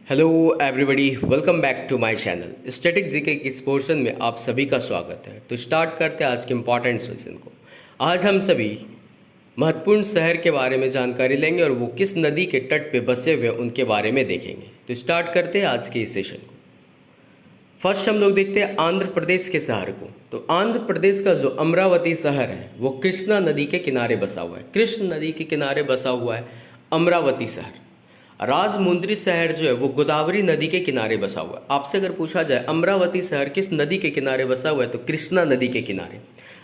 Hello everybody, welcome back to my channel. Static GK के इस portion में आप सभी का स्वागत है। तो स्टार्ट करते हैं आज के इम्पॉर्टेंट सेशन को। आज हम सभी महत्वपूर्ण शहर के बारे में जानकारी लेंगे और वो किस नदी के तट पे बसे हुए उनके बारे में देखेंगे। तो स्टार्ट करते हैं आज के इस सेशन को। फर्स्ट हम लोग देखते हैं आंध्र प्रदेश के शहर को। तो आंध्र प्रदेश का जो अमरावती शहर है वो कृष्णा नदी के किनारे बसा हुआ है। कृष्ण नदी के किनारे बसा हुआ है अमरावती शहर। राजमुंद्री शहर जो है वो गोदावरी नदी के किनारे बसा हुआ है। आपसे अगर पूछा जाए अमरावती शहर किस नदी के किनारे बसा हुआ है तो कृष्णा नदी के किनारे।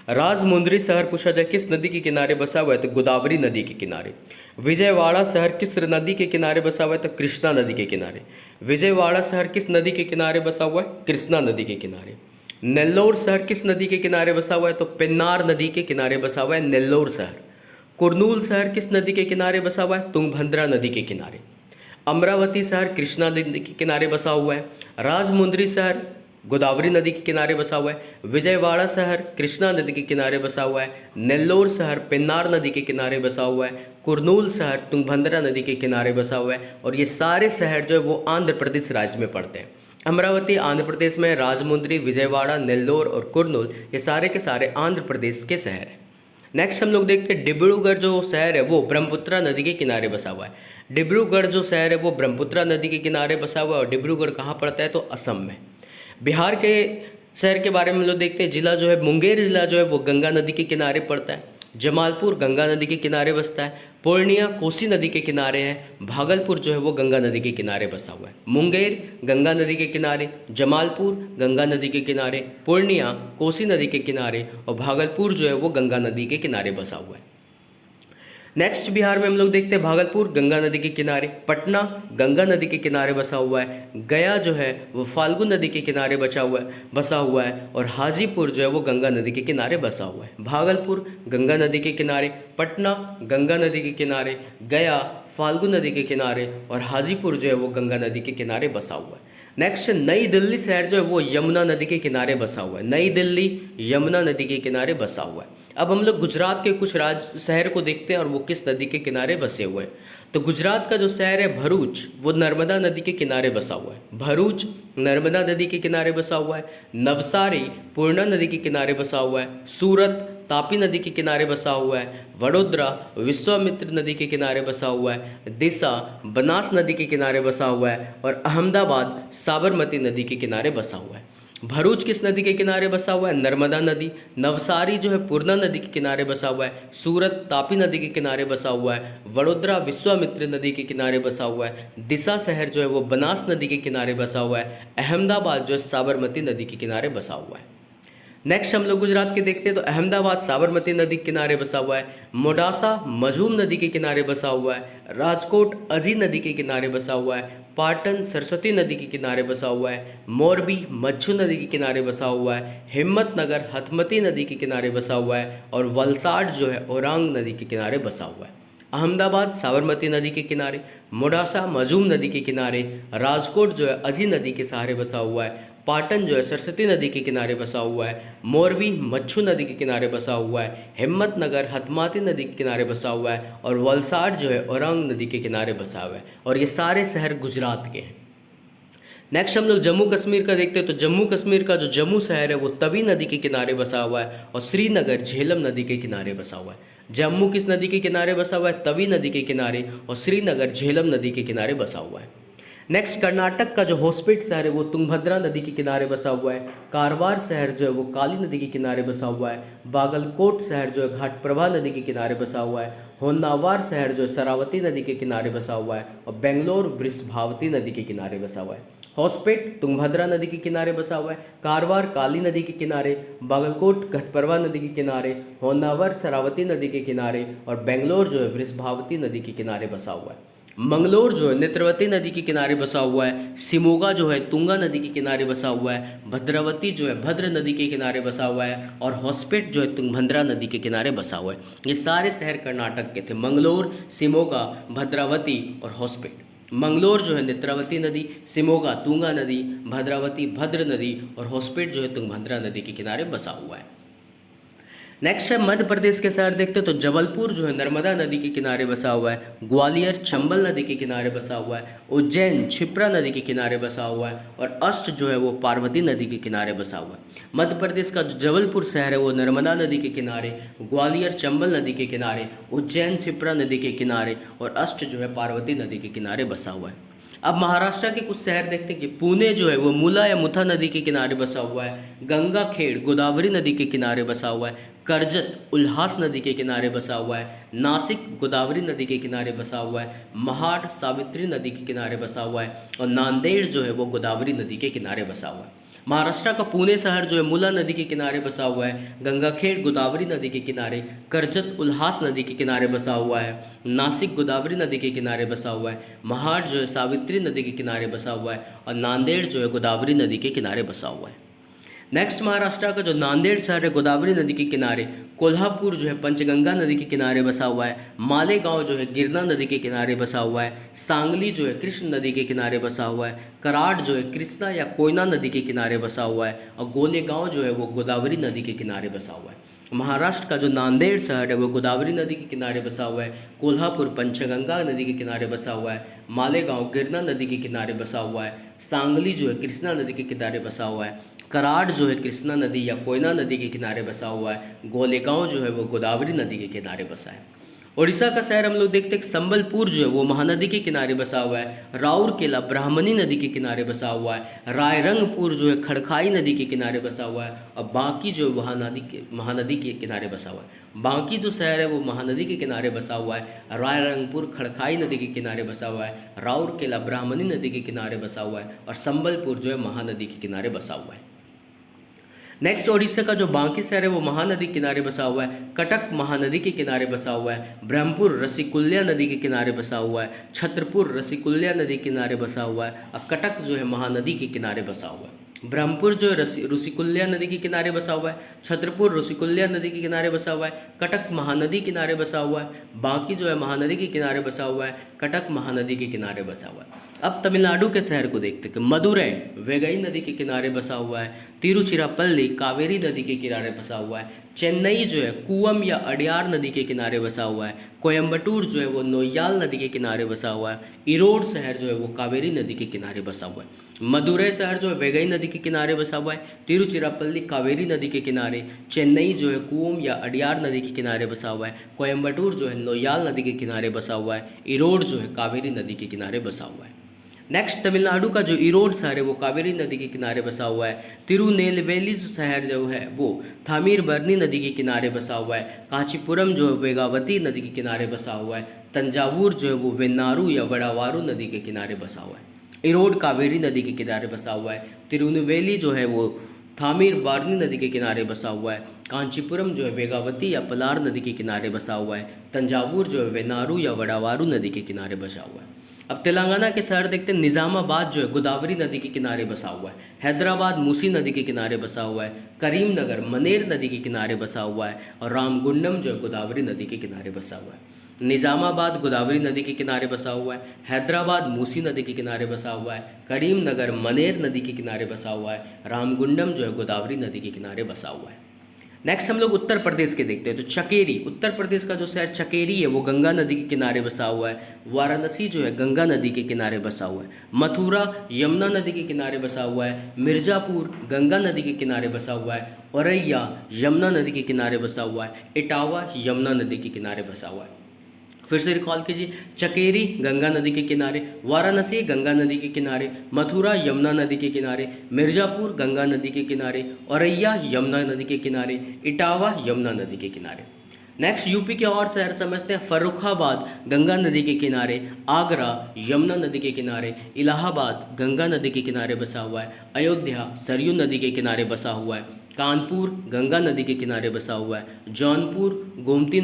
राजमुंद्री शहर पूछा जाए किस नदी के किनारे बसा हुआ है तो गोदावरी नदी के किनारे। विजयवाड़ा शहर किस नदी के किनारे बसा हुआ है तो कृष्णा नदी के किनारे। विजयवाड़ा शहर किस नदी के किनारे बसा हुआ है? कृष्णा नदी के किनारे। नेल्लोर शहर किस नदी के किनारे बसा हुआ है तो पेन्नार नदी के किनारे बसा हुआ है नेल्लोर शहर। कुर्नूल शहर किस नदी के किनारे बसा हुआ है? तुंगभद्रा नदी के किनारे। अमरावती शहर कृष्णा नदी के किनारे बसा हुआ है। राजमुंद्री शहर गोदावरी नदी के किनारे बसा हुआ है। विजयवाड़ा शहर कृष्णा नदी के किनारे बसा हुआ है। नेल्लोर शहर पेन्नार नदी के किनारे बसा हुआ है। कुर्नूल शहर तुंगभद्रा नदी के किनारे बसा हुआ है। और ये सारे शहर जो है वो आंध्र प्रदेश राज्य में पड़ते हैं। अमरावती आंध्र प्रदेश में, राजमुंद्री, विजयवाड़ा, नेल्लोर और कुर्नूल ये सारे के सारे आंध्र प्रदेश के शहर हैं। नेक्स्ट हम लोग देखते हैं डिब्रूगढ़ जो शहर है वो ब्रह्मपुत्रा नदी के किनारे बसा हुआ है। डिब्रूगढ़ जो शहर है वो ब्रह्मपुत्रा नदी के किनारे बसा हुआ है। और डिब्रूगढ़ कहाँ पड़ता है तो असम में। बिहार के शहर के बारे में हम लोग देखते हैं। जिला जो है मुंगेर जिला जो है वो गंगा नदी के किनारे पड़ता है। जमालपुर गंगा नदी के किनारे बसता है। पूर्णिया कोसी नदी के किनारे है। भागलपुर जो है वो गंगा नदी के किनारे बसा हुआ है। मुंगेर गंगा नदी के किनारे, जमालपुर गंगा नदी के किनारे, पूर्णिया कोसी नदी के किनारे और भागलपुर जो है वो गंगा नदी के किनारे बसा हुआ है। नेक्स्ट बिहार में हम लोग देखते हैं भागलपुर गंगा नदी के किनारे, पटना गंगा नदी के किनारे बसा हुआ है, गया जो है वो फाल्गु नदी के किनारे बसा हुआ है और हाजीपुर जो है वो गंगा नदी के किनारे बसा हुआ है। भागलपुर गंगा नदी के किनारे, पटना गंगा नदी के किनारे, गया फाल्गु नदी के किनारे और हाजीपुर जो है वो गंगा नदी के किनारे बसा हुआ है। नेक्स्ट नई दिल्ली शहर जो है वो यमुना नदी के किनारे बसा हुआ है। नई दिल्ली यमुना नदी के किनारे बसा हुआ है। अब हम लोग गुजरात के कुछ शहर को देखते हैं और वो किस नदी के किनारे बसे हुए हैं। तो गुजरात का जो शहर है भरूच वो नर्मदा नदी के किनारे बसा हुआ है। भरूच नर्मदा नदी के किनारे बसा हुआ है। नवसारी पूर्णा नदी के किनारे बसा हुआ है। सूरत तापी नदी के किनारे बसा हुआ है। वडोदरा विश्वामित्र नदी के किनारे बसा हुआ है। दिशा बनास नदी के किनारे बसा हुआ है और अहमदाबाद साबरमती नदी के किनारे बसा हुआ है। भरूच किस नदी के किनारे बसा हुआ है? नर्मदा नदी। नवसारी जो है पूर्णा नदी के किनारे बसा हुआ है। सूरत तापी नदी के किनारे बसा हुआ है। वडोदरा विश्वामित्र नदी के किनारे बसा हुआ है। दिशा शहर जो है वो बनास नदी के किनारे बसा हुआ है। अहमदाबाद जो है साबरमती नदी के किनारे बसा हुआ है। नेक्स्ट हम लोग गुजरात के देखते हैं तो अहमदाबाद साबरमती नदी के किनारे बसा हुआ है। मोडासा मजूम नदी के किनारे बसा हुआ है। राजकोट अजी नदी के किनारे बसा हुआ है। पाटन सरस्वती नदी के किनारे बसा हुआ है। मोरबी मच्छू नदी के किनारे बसा हुआ है। हिम्मतनगर हथमती नदी के किनारे बसा हुआ है और वलसाड जो है ओरांग नदी के किनारे बसा हुआ है। अहमदाबाद साबरमती नदी के किनारे, मोडासा मजूम नदी के किनारे, राजकोट जो है अजी नदी के सहारे बसा हुआ है। पाटन जो है सरस्वती नदी के किनारे बसा हुआ है। मोरबी मच्छू नदी के किनारे बसा हुआ है। हिम्मतनगर हथमाती नदी के किनारे बसा हुआ है और वलसाड जो है औरंग नदी के किनारे बसा हुआ है। और ये सारे शहर गुजरात के हैं। नेक्स्ट हम लोग जम्मू कश्मीर का देखते हैं तो जम्मू कश्मीर का जो जम्मू शहर है वो तवी नदी के किनारे बसा हुआ है और श्रीनगर झेलम नदी के किनारे बसा हुआ है। जम्मू किस नदी के किनारे बसा हुआ है? तवी नदी के किनारे और श्रीनगर झेलम नदी के किनारे बसा हुआ है। नेक्स्ट कर्नाटक का जो होस्पेट शहर है वो तुंगभद्रा नदी के किनारे बसा हुआ है। कारवार शहर जो है वो काली नदी के किनारे बसा हुआ है। बागलकोट शहर जो है घाटप्रभा नदी के किनारे बसा हुआ है। होन्नावर शहर जो है शरावती नदी के किनारे बसा हुआ है और बेंगलोर वृषभावती नदी के किनारे बसा हुआ है। होस्पेट तुंगभद्रा नदी के किनारे बसा हुआ है। कारवार काली नदी के किनारे, बागलकोट घटप्रभा नदी के किनारे, होन्नावर शरावती नदी के किनारे और बेंगलोर जो है वृषभावती नदी के किनारे बसा हुआ है। मंगलोर जो है नेत्रवती नदी के किनारे बसा हुआ है। सिमोगा जो है तुंगा नदी के किनारे बसा हुआ है। भद्रावती जो है भद्र नदी के किनारे बसा हुआ है और होस्पेट जो है तुंगभद्रा नदी के किनारे बसा हुआ है। ये सारे शहर कर्नाटक के थे, मंगलोर, सिमोगा, भद्रावती और होस्पेट। मंगलोर जो है नेत्रावती नदी, सिमोगा तुंगा नदी, भद्रावती भद्र नदी और होस्पेट जो है तुंगभद्रा नदी के किनारे बसा हुआ है। नेक्स्ट है मध्य प्रदेश के शहर देखते हैं तो जबलपुर जो है नर्मदा नदी के किनारे बसा हुआ है, ग्वालियर चंबल नदी के किनारे बसा हुआ है, उज्जैन क्षिप्रा नदी के किनारे बसा हुआ है और अष्ट जो है वो पार्वती नदी के किनारे बसा हुआ है। मध्य प्रदेश का जो जबलपुर शहर है वो नर्मदा नदी के किनारे, ग्वालियर चंबल नदी के किनारे, उज्जैन क्षिप्रा नदी के किनारे और अष्ट जो है पार्वती नदी के किनारे बसा हुआ है। अब महाराष्ट्र के कुछ शहर देखते हैं कि पुणे जो है वो मुला या मुथा नदी के किनारे बसा हुआ है, गंगा खेड़ गोदावरी नदी के किनारे बसा हुआ है, करजत उल्हास नदी के किनारे बसा हुआ है, नासिक गोदावरी नदी के किनारे बसा हुआ है, महाड सावित्री नदी के किनारे बसा हुआ है और नांदेड़ जो है वो गोदावरी नदी के किनारे बसा हुआ है। महाराष्ट्र का पुणे शहर जो है मुला नदी के किनारे बसा हुआ है, गंगाखेड़ गोदावरी नदी के किनारे, करजत उल्हास नदी के किनारे बसा हुआ है, नासिक गोदावरी नदी के किनारे बसा हुआ है, महाड जो है सावित्री नदी के किनारे बसा हुआ है और नांदेड़ जो है गोदावरी नदी के किनारे बसा हुआ है। नेक्स्ट महाराष्ट्र का जो नांदेड़ शहर है गोदावरी नदी के किनारे, कोल्हापुर जो है पंचगंगा नदी के किनारे बसा हुआ है, मालेगांव जो है गिरना नदी के किनारे बसा हुआ है, सांगली जो है कृष्ण नदी के किनारे बसा हुआ है, कराड़ जो है कृष्णा या कोयना नदी के किनारे बसा हुआ है और गोलेगांव जो है वो गोदावरी नदी के किनारे बसा हुआ है। महाराष्ट्र का जो नांदेड़ शहर है वो गोदावरी नदी के किनारे बसा हुआ है, कोल्हापुर पंचगंगा नदी के किनारे बसा हुआ है, मालेगांव गिरना नदी के किनारे बसा हुआ है, सांगली जो है कृष्णा नदी के किनारे बसा हुआ है, कराड़ जो है कृष्णा नदी या कोयना नदी के किनारे बसा हुआ है, गोलेगांव जो है वो गोदावरी नदी के किनारे बसा है। उड़ीसा का शहर हम लोग देखते हैं कि संबलपुर जो है वो महानदी के किनारे बसा हुआ है, राउरकेला ब्राह्मणी नदी के किनारे बसा हुआ है, रायरंगपुर जो है खड़खाई नदी के किनारे बसा हुआ है और बांकी जो है महानदी के किनारे बसा हुआ है। बांकी जो शहर है वो महानदी के किनारे बसा हुआ है, रायरंगपुर खड़खाई नदी के किनारे बसा हुआ है, राउरकेला ब्राह्मणी नदी के किनारे बसा हुआ है और संबलपुर जो है महानदी के किनारे बसा हुआ है। नेक्स्ट ओडिशा का जो बांकी शहर है वो महानदी के किनारे बसा हुआ है, कटक महानदी के किनारे बसा हुआ है, ब्रह्मपुर रसिकुल्या नदी के किनारे बसा हुआ है, छत्रपुर रसिकुल्या नदी के किनारे बसा हुआ है और कटक जो है महानदी के किनारे बसा हुआ है। ब्रह्मपुर जो है ऋषिकुल्या नदी के किनारे बसा हुआ है, छत्रपुर ऋषिकुल्या नदी के किनारे बसा हुआ है, कटक महानदी किनारे बसा हुआ है, बांकी जो है महानदी के किनारे बसा हुआ है, कटक महानदी के किनारे बसा हुआ है। अब तमिलनाडु के शहर को देखते हैं कि मदुरै वेगई नदी के किनारे बसा हुआ है, तिरुचिरापल्ली कावेरी नदी के किनारे बसा हुआ है, चेन्नई जो है कुवम या अडियार नदी के किनारे बसा हुआ है, कोयम्बटूर जो है वो नोयाल नदी के किनारे बसा हुआ है, इरोड शहर जो है वो कावेरी नदी के किनारे बसा हुआ है, मदुरै शहर जो है वेगई नदी के किनारे बसा हुआ है, तिरुचिरापल्ली कावेरी नदी के किनारे, चेन्नई जो है कुवम या अडियार नदी के किनारे बसा हुआ है, कोयम्बटूर जो है नोयाल नदी के किनारे बसा हुआ है, इरोड जो है कावेरी नदी के किनारे बसा हुआ है। नेक्स्ट तमिलनाडु का जो इरोड शहर है वो कावेरी नदी के किनारे बसा हुआ है, तिरुनेलवेली शहर जो है वो थामीरबरनी नदी के किनारे बसा हुआ है, कांचीपुरम जो है वेगावती नदी के किनारे बसा हुआ है, तंजावुर जो है वो वेन्नारू या वड़ावारू नदी के किनारे बसा हुआ है, इरोड कावेरी नदी के किनारे बसा हुआ है, तिरुनेलवेली जो है वो थामीरबरनी नदी के किनारे बसा हुआ है, कांचीपुरम जो है वेगावती या पलार नदी के किनारे बसा हुआ है, तंजावुर जो है वेन्नारू या वड़ावारू नदी के किनारे बसा हुआ है। अब तेलंगाना के शहर देखते हैं, निज़ामाबाद जो है गोदावरी नदी के किनारे बसा हुआ है, हैदराबाद मूसी नदी के किनारे बसा हुआ है, करीमनगर मनेर नदी के किनारे बसा हुआ है और रामगुंडम जो है गोदावरी नदी के किनारे बसा हुआ है। निज़ामाबाद गोदावरी नदी के किनारे बसा हुआ है, हैदराबाद मूसी नदी के किनारे बसा हुआ है, करीमनगर मनेर नदी के किनारे बसा हुआ है, रामगुंडम जो है गोदावरी नदी के किनारे बसा हुआ है। नेक्स्ट हम लोग उत्तर प्रदेश के देखते हैं तो चकेरी, उत्तर प्रदेश का जो शहर चकेरी है वो गंगा नदी के किनारे बसा हुआ है, वाराणसी जो है गंगा नदी के किनारे बसा हुआ है, मथुरा यमुना नदी के किनारे बसा हुआ है, मिर्ज़ापुर गंगा नदी के किनारे बसा हुआ है, औरैया यमुना नदी के किनारे बसा हुआ है, इटावा यमुना नदी के किनारे बसा हुआ है। फिर से रिकॉल कीजिए, चकेरी गंगा नदी के किनारे, वाराणसी गंगा नदी के किनारे, मथुरा यमुना नदी के किनारे, मिर्ज़ापुर गंगा नदी के किनारे, औरैया यमुना नदी के किनारे, इटावा यमुना नदी के किनारे। नेक्स्ट यूपी के और शहर समझते हैं, फर्रुखाबाद गंगा नदी के किनारे, आगरा यमुना नदी के किनारे, इलाहाबाद गंगा नदी के किनारे बसा हुआ है, अयोध्या सरयू नदी के किनारे बसा हुआ है, कानपुर गंगा नदी के किनारे बसा हुआ है, जौनपुर गोमती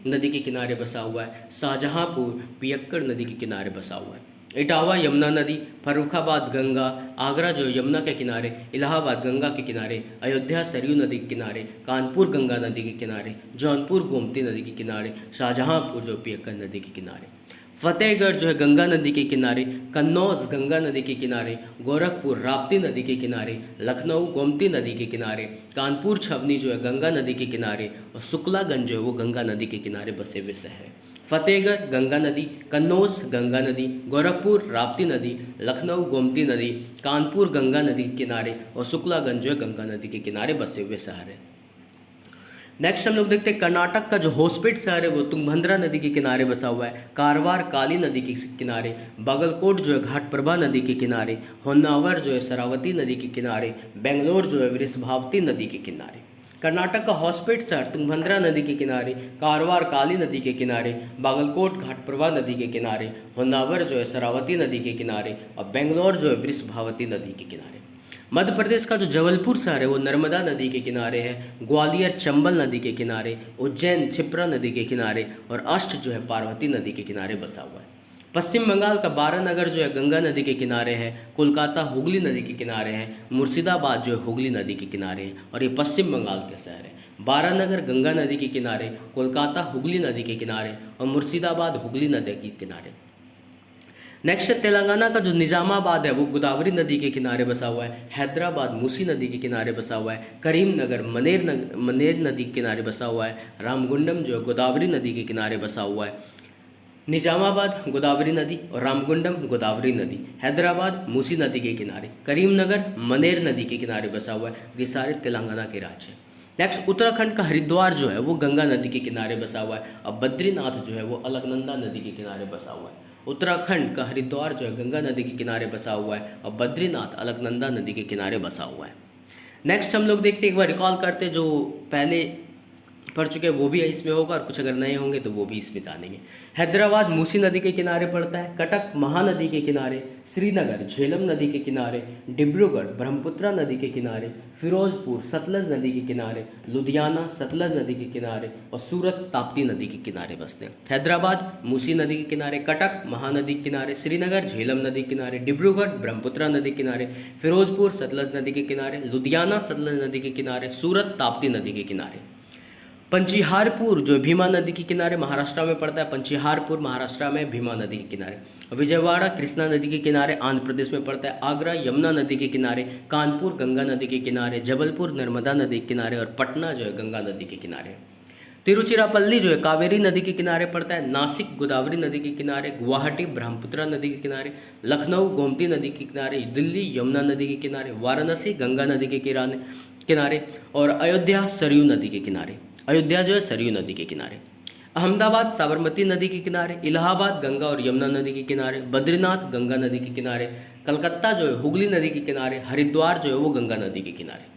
नदी के किनारे बसा हुआ है, शाहजहांपुर पियक्कड़ नदी के किनारे बसा हुआ है, इटावा यमुना नदी, फर्रुखाबाद गंगा, आगरा जो यमुना के किनारे, इलाहाबाद गंगा के किनारे, अयोध्या सरयू नदी के किनारे, कानपुर गंगा नदी के किनारे, जौनपुर गोमती नदी के किनारे, शाहजहांपुर जो पियक्कड़ नदी के किनारे। फतेहगढ़ जो है गंगा नदी के किनारे, कन्नौज गंगा नदी के किनारे, गोरखपुर राप्ती नदी के किनारे, लखनऊ गोमती नदी के किनारे, कानपुर छवनी जो है गंगा नदी के किनारे और शुक्लागंज जो है वो गंगा नदी के किनारे बसे हुए शहर हैं। फतेहगढ़ गंगा नदी, कन्नौज गंगा नदी, गोरखपुर राप्ती नदी, लखनऊ गोमती नदी, कानपुर गंगा नदी के किनारे और शुक्लागंज जो है गंगा नदी के किनारे बसे हुए शहर हैं। नेक्स्ट हम लोग देखते हैं कर्नाटक का जो होस्पेट शहर है वो तुंगभद्रा नदी के किनारे बसा हुआ है। कारवार काली नदी के किनारे, बागलकोट जो है घाटप्रभा नदी के किनारे, होन्नावर जो है शरावती नदी के किनारे, बेंगलोर जो है वृषभावती नदी के किनारे। कर्नाटक का होस्पेट शहर तुंगभद्रा नदी के किनारे, कारवार काली नदी के किनारे, बागलकोट घाटप्रभा नदी के किनारे, होन्नावर जो है शरावती नदी के किनारे और बेंगलोर जो है वृषभावती नदी के किनारे। मध्य प्रदेश का जो जबलपुर शहर है वो नर्मदा नदी के किनारे है। ग्वालियर चंबल नदी के किनारे, उज्जैन क्षिप्रा नदी के किनारे और अष्ट जो है पार्वती नदी के किनारे बसा हुआ है। पश्चिम बंगाल का बारानगर जो है गंगा नदी के किनारे है। कोलकाता हुगली नदी के किनारे है। मुर्शिदाबाद जो है हुगली नदी के किनारे है और ये पश्चिम बंगाल के शहर है। बारानगर गंगा नदी के किनारे, कोलकाता हुगली नदी के किनारे और मुर्शिदाबाद हुगली नदी के किनारे। नेक्स्ट तेलंगाना का जो निजामाबाद है वो गोदावरी नदी के किनारे बसा हुआ है। हैदराबाद मूसी नदी के किनारे बसा हुआ है। करीमनगर मनेर नदी के किनारे बसा हुआ है। रामगुंडम जो है गोदावरी नदी के किनारे बसा हुआ है। निजामाबाद गोदावरी नदी और रामगुंडम गोदावरी नदी, हैदराबाद मूसी नदी के किनारे, करीमनगर मनेर नदी के किनारे बसा हुआ है। ये सारे तेलंगाना के राज्य हैं। नेक्स्ट उत्तराखंड का हरिद्वार जो है वो गंगा नदी के किनारे बसा हुआ है और बद्रीनाथ जो है वो अलकनंदा नदी के किनारे बसा हुआ है। उत्तराखंड का हरिद्वार जो है गंगा नदी के किनारे बसा हुआ है और बद्रीनाथ अलकनंदा नदी के किनारे बसा हुआ है। नेक्स्ट हम लोग देखते हैं, एक बार रिकॉल करते हैं, जो पहले पढ़ चुके हैं वो भी इसमें होगा और कुछ अगर नए होंगे तो वो भी इसमें जानेंगे। हैदराबाद मूसी नदी के किनारे पड़ता है। कटक महानदी के किनारे, श्रीनगर झेलम नदी के किनारे, डिब्रूगढ़ ब्रह्मपुत्रा नदी के किनारे, फिरोजपुर सतलज नदी के किनारे, लुधियाना सतलज नदी के किनारे और सूरत ताप्ती नदी के किनारे बसते हैं। हैदराबाद मूसी नदी के किनारे, कटक महानदी के किनारे, श्रीनगर झेलम नदी के किनारे, डिब्रूगढ़ ब्रह्मपुत्रा नदी के किनारे, फिरोजपुर सतलज नदी के किनारे, लुधियाना सतलज नदी के किनारे, सूरत ताप्ती नदी के किनारे। पंचीहारपुर जो भीमा नदी के किनारे महाराष्ट्र में पड़ता है। पंचीहारपुर महाराष्ट्र में भीमा नदी के किनारे। विजयवाड़ा कृष्णा नदी के किनारे आंध्र प्रदेश में पड़ता है। आगरा यमुना नदी के किनारे, कानपुर गंगा नदी के किनारे, जबलपुर नर्मदा नदी के किनारे और पटना जो है गंगा नदी के किनारे। तिरुचिरापल्ली जो है कावेरी नदी के किनारे पड़ता है। नासिक गोदावरी नदी के किनारे, गुवाहाटी ब्रह्मपुत्रा नदी के किनारे, लखनऊ गोमती नदी के किनारे, दिल्ली यमुना नदी के किनारे, वाराणसी गंगा नदी के किनारे और अयोध्या सरयू नदी के किनारे। अयोध्या जो है सरयू नदी के किनारे। अहमदाबाद साबरमती नदी के किनारे, इलाहाबाद गंगा और यमुना नदी के किनारे, बद्रीनाथ गंगा नदी के किनारे, कलकत्ता जो है हुगली नदी के किनारे, हरिद्वार जो है वो गंगा नदी के किनारे।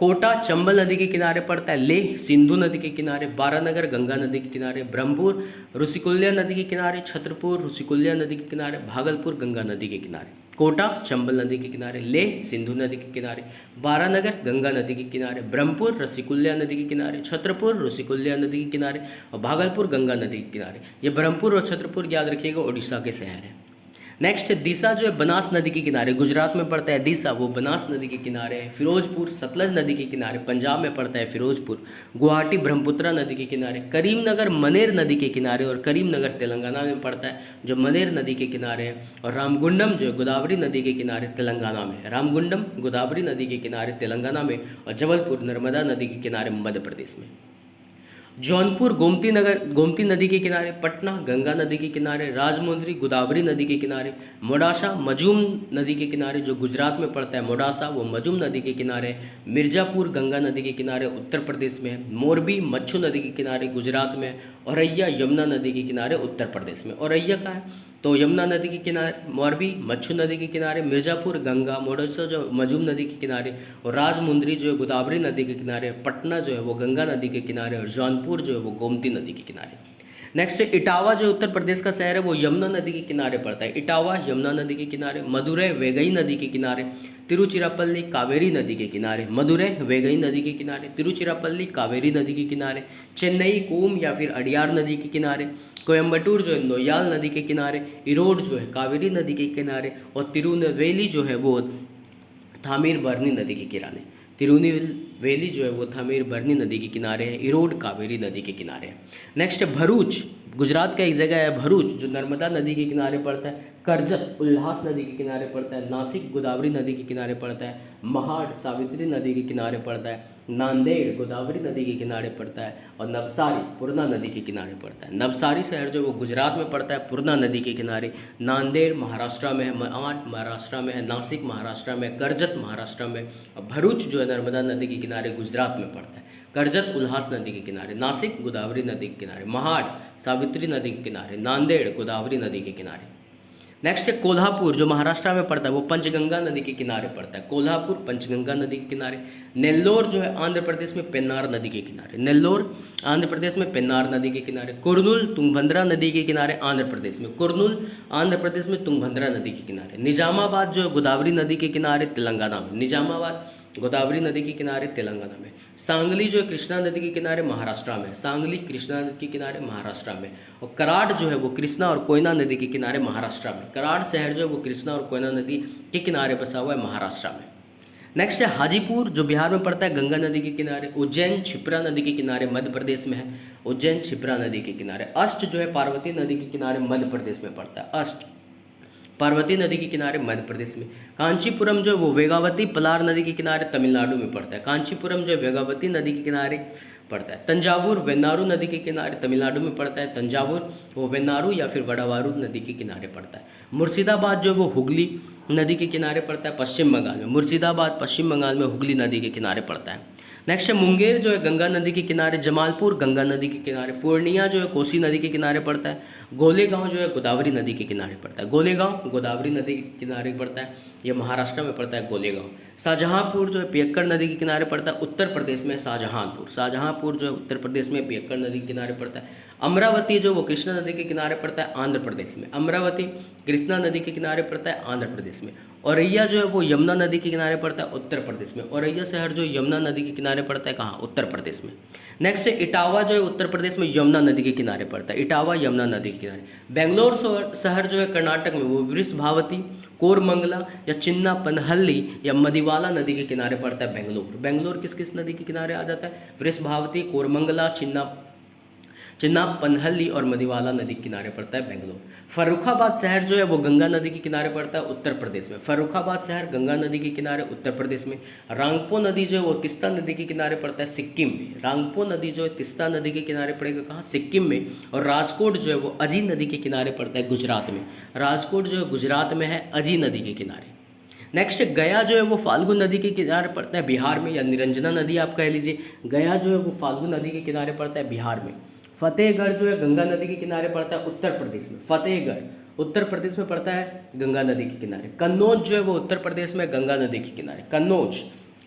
कोटा चंबल नदी के किनारे पड़ता है। लेह सिंधु नदी के किनारे, बारानगर गंगा नदी के किनारे, ब्रह्मपुर ऋषिकुल्या नदी के किनारे, छतरपुर ऋषिकुल्या नदी के किनारे, भागलपुर गंगा नदी के किनारे। कोटा चंबल नदी के किनारे, लेह सिंधु नदी के किनारे, बारानगर गंगा नदी के किनारे, ब्रह्मपुर ऋषिकुल्या नदी के किनारे, छतरपुर ऋषिकुल्या नदी के किनारे और भागलपुर गंगा नदी के किनारे। ये ब्रह्मपुर और छतरपुर याद रखिएगा उड़ीसा के शहर हैं। नेक्स्ट दिशा जो है बनास नदी के किनारे, गुजरात में पड़ता है दिशा, वो बनास नदी के किनारे है। फिरोजपुर सतलज नदी के किनारे, पंजाब में पड़ता है फिरोजपुर। गुवाहाटी ब्रह्मपुत्रा नदी के किनारे। करीमनगर मनेर नदी के किनारे और करीमनगर तेलंगाना में पड़ता है जो मनेर नदी के किनारे है। और रामगुंडम जो है गोदावरी नदी के किनारे तेलंगाना में है। रामगुंडम गोदावरी नदी के किनारे तेलंगाना में और जबलपुर नर्मदा नदी के किनारे मध्य प्रदेश में। जौनपुर गोमती नदी के किनारे, पटना गंगा नदी के किनारे, राजमुंद्री गोदावरी नदी के किनारे, मोडासा मजूम नदी के किनारे जो गुजरात में पड़ता है। मोडासा वो मजूम नदी के किनारे। मिर्जापुर गंगा नदी के किनारे उत्तर प्रदेश में। मोरबी मच्छू नदी के किनारे गुजरात में। औरैया यमुना नदी के किनारे उत्तर प्रदेश में। औरैया का है तो यमुना नदी के किनारे, मोरबी मच्छू नदी के किनारे, मिर्जापुर गंगा, मोडासा जो मजूम नदी के किनारे और राजमुंद्री जो है गोदावरी नदी के किनारे, पटना जो है वो गंगा नदी के किनारे और जौनपुर जो है वो गोमती नदी के किनारे। नेक्स्ट इटावा जो उत्तर प्रदेश का शहर है वो यमुना नदी के किनारे पड़ता है। इटावा यमुना नदी के किनारे। मदुरै वेगई नदी के किनारे। तिरुचिरापल्ली कावेरी नदी के किनारे। मदुरै वेगई नदी के किनारे, तिरुचिरापल्ली कावेरी नदी के किनारे। चेन्नई कूम या फिर अडियार नदी के किनारे। कोयम्बटूर जो है नोयाल नदी के किनारे। इरोड जो है कावेरी नदी के किनारे और तिरुनेलवेली जो है वो थामीरबरनी नदी के किनारे। वेली जो है वो थामीर बरनी नदी के किनारे है, इरोड कावेरी नदी के किनारे है। नेक्स्ट है भरूच, गुजरात का एक जगह है भरूच जो नर्मदा नदी के किनारे पड़ता है। करजत उल्हास नदी के किनारे पड़ता है। नासिक गोदावरी नदी के किनारे पड़ता है। महाड सावित्री नदी के किनारे पड़ता है। नांदेड़ गोदावरी नदी के किनारे पड़ता है। और नवसारी पूर्णा नदी के किनारे पड़ता है। नवसारी शहर जो वो गुजरात में पड़ता है, पूर्णा नदी के किनारे। नांदेड़ महाराष्ट्र में है, महाड महाराष्ट्र में है, नासिक महाराष्ट्र में, करजत महाराष्ट्र में। और भरूच जो है नर्मदा नदी के किनारे गुजरात में पड़ता है। करजत उल्हास नदी के किनारे, नासिक गोदावरी नदी के किनारे, महाड सावित्री नदी के किनारे, नांदेड़ गोदावरी नदी के किनारे। नेक्स्ट है कोल्हापुर जो महाराष्ट्र में पड़ता है, वो पंचगंगा नदी के किनारे पड़ता है। कोल्हापुर पंचगंगा नदी के किनारे। नेल्लोर जो है आंध्र प्रदेश में पेन्नार नदी के किनारे। नेल्लोर आंध्र प्रदेश में पेन्नार नदी के किनारे। कुर्नूल तुंगभद्रा नदी के किनारे आंध्र प्रदेश में। कुर्नूल आंध्र प्रदेश में तुंगभद्रा नदी के किनारे। निजामाबाद जो है गोदावरी नदी के किनारे तेलंगाना में। निजामाबाद गोदावरी नदी के किनारे तेलंगाना में। सांगली जो है कृष्णा नदी के किनारे महाराष्ट्र में। सांगली कृष्णा नदी के किनारे महाराष्ट्र में। और कराड़ जो है वो कृष्णा और कोयना नदी के किनारे महाराष्ट्र में। कराड़ शहर जो है वो कृष्णा और कोयना नदी के किनारे बसा हुआ है महाराष्ट्र में। नेक्स्ट है हाजीपुर जो बिहार में पड़ता है गंगा नदी के किनारे। उज्जैन क्षिप्रा नदी के किनारे मध्य प्रदेश में है। उज्जैन क्षिप्रा नदी के किनारे। अष्ट जो है पार्वती नदी के किनारे मध्य प्रदेश में पड़ता है। अष्ट पार्वती नदी के किनारे मध्य प्रदेश में। कांचीपुरम जो है वो वेगावती पलार नदी के किनारे तमिलनाडु में पड़ता है। कांचीपुरम जो है वेगावती नदी के किनारे पड़ता है। तंजावुर वेन्नारू नदी के किनारे तमिलनाडु में पड़ता है। तंजावुर वो वेन्नारू या फिर वडावारू नदी के किनारे पड़ता है। मुर्शिदाबाद जो है वो हुगली नदी के किनारे पड़ता है पश्चिम बंगाल में। मुर्शिदाबाद पश्चिम बंगाल में हुगली नदी के किनारे पड़ता है। नेक्स्ट है मुंगेर जो है गंगा नदी के किनारे। जमालपुर गंगा नदी के किनारे। पूर्णिया जो है कोसी नदी के किनारे पड़ता है। गोलेगांव जो है गोदावरी नदी के किनारे पड़ता है। गोलेगांव गोदावरी नदी के किनारे पड़ता है, यह महाराष्ट्र में पड़ता है गोलेगांव। शाहजहांपुर जो है पियक्कड़ नदी के किनारे पड़ता है, उत्तर प्रदेश में शाहजहांपुर। शाहजहांपुर जो है उत्तर प्रदेश में पियक्कड़ नदी के किनारे पड़ता है। अमरावती जो वो कृष्णा नदी के किनारे पड़ता है आंध्र प्रदेश में। अमरावती कृष्णा नदी के किनारे पड़ता है आंध्र प्रदेश में। औरैया जो है वो यमुना नदी के किनारे पड़ता है उत्तर प्रदेश में। औरैया शहर जो यमुना नदी के किनारे पड़ता है कहाँ? उत्तर प्रदेश में। नेक्स्ट है इटावा जो है उत्तर प्रदेश में यमुना नदी के किनारे पड़ता है। इटावा यमुना नदी के किनारे। बेंगलोर शहर जो है कर्नाटक में, वो वृषभावती कोरमंगला या चिन्नापनहल्ली या मदिवाला नदी के किनारे पड़ता है बेंगलोर। बेंगलोर किस किस नदी के किनारे आ जाता है? वृषभावती, कोरमंगला, चिन्नापनहल्ली और मदिवाला नदी के किनारे पड़ता है बेंगलोर। फर्रुखाबाद शहर जो है वो गंगा नदी के किनारे पड़ता है उत्तर प्रदेश में। फर्रुखाबाद शहर गंगा नदी के किनारे उत्तर प्रदेश में। रांगपो नदी जो है वो तिस्ता नदी के किनारे पड़ता है सिक्किम में। रांगपो नदी जो है तिस्ता नदी के किनारे पड़ेगा कहाँ? सिक्किम में। और राजकोट जो है वो अजी नदी के किनारे पड़ता है गुजरात में। राजकोट जो है गुजरात में है, अजी नदी के किनारे। नेक्स्ट गया जो है वो फाल्गु नदी के किनारे पड़ता है बिहार में, या निरंजना नदी आप कह लीजिए। गया जो है वो फाल्गु नदी के किनारे पड़ता है बिहार में। फतेहगढ़ जो है गंगा नदी के किनारे पड़ता है उत्तर प्रदेश में। फतेहगढ़ उत्तर प्रदेश में पड़ता है गंगा नदी के किनारे। कन्नौज जो है वो उत्तर प्रदेश में गंगा नदी के किनारे। कन्नौज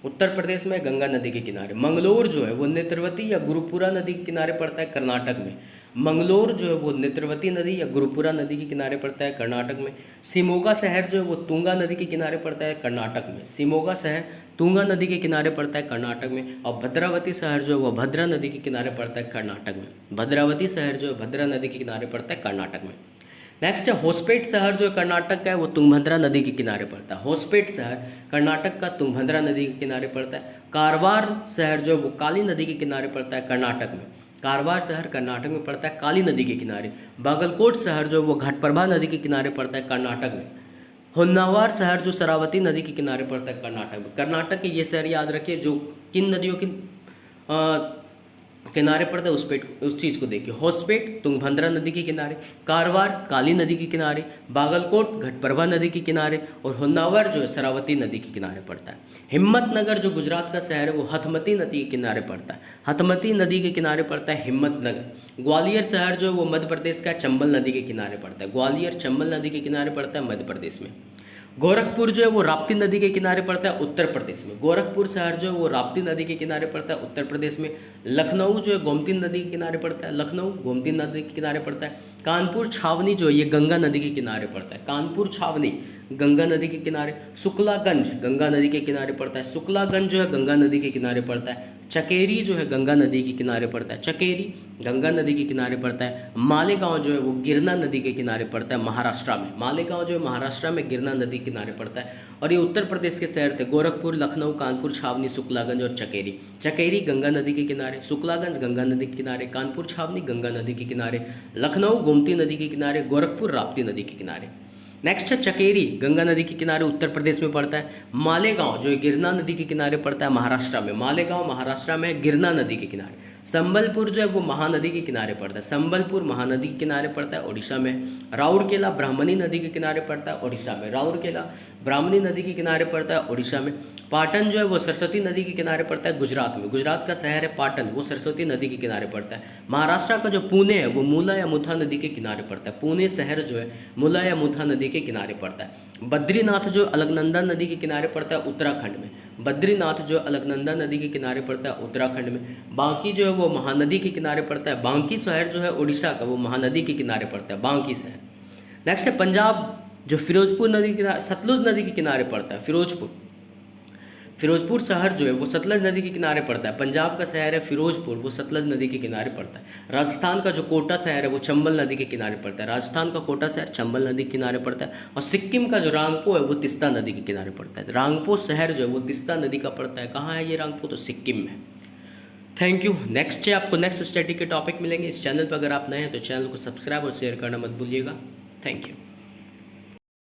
उत्तर प्रदेश में गंगा नदी के किनारे। मंगलोर जो है वो नेत्रवती या गुरुपुरा नदी के किनारे पड़ता है कर्नाटक में। मंगलोर जो है वो नेत्रवती नदी या गुरुपुरा नदी के किनारे पड़ता है कर्नाटक में। शिमोगा शहर जो है वो तुंगा नदी के किनारे पड़ता है कर्नाटक में। शिमोगा शहर तुंगा नदी के किनारे पड़ता है कर्नाटक में। और भद्रावती शहर जो है वो भद्रा नदी के किनारे पड़ता है कर्नाटक में। भद्रावती शहर जो है भद्रा नदी के किनारे पड़ता है कर्नाटक में। नेक्स्ट है होसपेट शहर जो है कर्नाटक का है, वो तुंगभद्रा नदी के किनारे पड़ता है। होसपेट शहर कर्नाटक का तुंगभद्रा नदी के किनारे पड़ता है। कारवार शहर जो है वो काली नदी के किनारे पड़ता है कर्नाटक में। कारवार शहर कर्नाटक में पड़ता है काली नदी के किनारे। बागलकोट शहर जो है वो घटप्रभा नदी के किनारे पड़ता है कर्नाटक में। होन्नावर शहर जो शरावती नदी के किनारे पड़ता है कर्नाटक में। कर्नाटक के ये शहर याद रखिए जो किन नदियों के किनारे पड़ता है उस चीज़ को देखिए। होसपेट तुंगभद्रा नदी के किनारे, कारवार काली नदी के किनारे, बागलकोट घटप्रभा नदी के किनारे और होन्नावर जो है शरावती नदी के किनारे पड़ता है। हिम्मतनगर जो गुजरात का शहर है वो हथमती नदी के किनारे पड़ता है। हथमती नदी के किनारे पड़ता है हिम्मतनगर। ग्वालियर शहर जो है वो मध्य प्रदेश का चंबल नदी के किनारे पड़ता है। ग्वालियर चंबल नदी के किनारे पड़ता है मध्य प्रदेश में। गोरखपुर जो है वो राप्ती नदी के किनारे पड़ता है उत्तर प्रदेश में। गोरखपुर शहर जो है वो राप्ती नदी के किनारे पड़ता है उत्तर प्रदेश में। लखनऊ जो है गोमती नदी के किनारे पड़ता है। लखनऊ गोमती नदी के किनारे पड़ता है। कानपुर छावनी जो है ये गंगा नदी के किनारे पड़ता है। कानपुर छावनी गंगा नदी के किनारे। शुक्लागंज गंगा नदी के किनारे पड़ता है। शुक्लागंज जो है गंगा नदी के किनारे पड़ता है। चकेरी जो है गंगा नदी के किनारे पड़ता है, चकेरी गंगा नदी के किनारे पड़ता है। मालेगांव जो है वो गिरना नदी के किनारे पड़ता है महाराष्ट्र में, मालेगांव जो है महाराष्ट्र में गिरना नदी के किनारे पड़ता है। और ये उत्तर प्रदेश के शहर थे गोरखपुर, लखनऊ, कानपुर, छावनी, शुक्लागंज और चकेरी। चकेरी गंगा नदी के किनारे, शुक्लागंज गंगा नदी के किनारे, कानपुर छावनी गंगा नदी के किनारे, लखनऊ गोमती नदी के किनारे, गोरखपुर राप्ती नदी के किनारे। नेक्स्ट है चकेरी गंगा नदी के किनारे उत्तर प्रदेश में पड़ता है। मालेगांव जो है गिरना नदी के किनारे पड़ता है महाराष्ट्र में, मालेगांव महाराष्ट्र में है गिरना नदी के किनारे। संबलपुर जो है वो महानदी के किनारे पड़ता है, संबलपुर महानदी के किनारे पड़ता है उड़ीसा में। राउरकेला ब्राह्मणी नदी के किनारे पड़ता है उड़ीसा में, राउरकेला ब्राह्मणी नदी के किनारे पड़ता है उड़ीसा में। पाटन जो है वो सरस्वती नदी के किनारे पड़ता है गुजरात में, गुजरात का शहर है पाटन, वो सरस्वती नदी के किनारे पड़ता है। महाराष्ट्र का जो पुणे है वो मूला या मुथा नदी के किनारे पड़ता है, पुणे शहर जो है मूला या मुथा नदी के किनारे पड़ता है। बद्रीनाथ जो अलकनंदा नदी के किनारे पड़ता है उत्तराखंड में, बद्रीनाथ जो अलकनंदा नदी के किनारे पड़ता है उत्तराखंड में। बांकी जो है वो महानदी के किनारे पड़ता है, बांकी शहर जो है उड़ीसा का वो महानदी के किनारे पड़ता है, बांकी शहर। नेक्स्ट है पंजाब जो फिरोजपुर नदी के किनारे, सतलुज नदी के किनारे पड़ता है, फिरोजपुर शहर जो है वो सतलज नदी के किनारे पड़ता है। पंजाब का शहर है फिरोजपुर, वो सतलज नदी के किनारे पड़ता है। राजस्थान का जो कोटा शहर है वो चंबल नदी के किनारे पड़ता है, राजस्थान का कोटा शहर चंबल नदी के किनारे पड़ता है। और सिक्किम का जो रांगपो है वो तिस्ता नदी के किनारे पड़ता है, रांगपो शहर जो है वो तिस्ता नदी का पड़ता है। कहाँ है ये रांगपो? तो सिक्किम में। Thank you. नेक्स्ट है आपको नेक्स्ट स्टडी के टॉपिक मिलेंगे। इस चैनल पर अगर आप नए हैं तो चैनल को सब्सक्राइब और शेयर करना मत भूलिएगा। Thank you.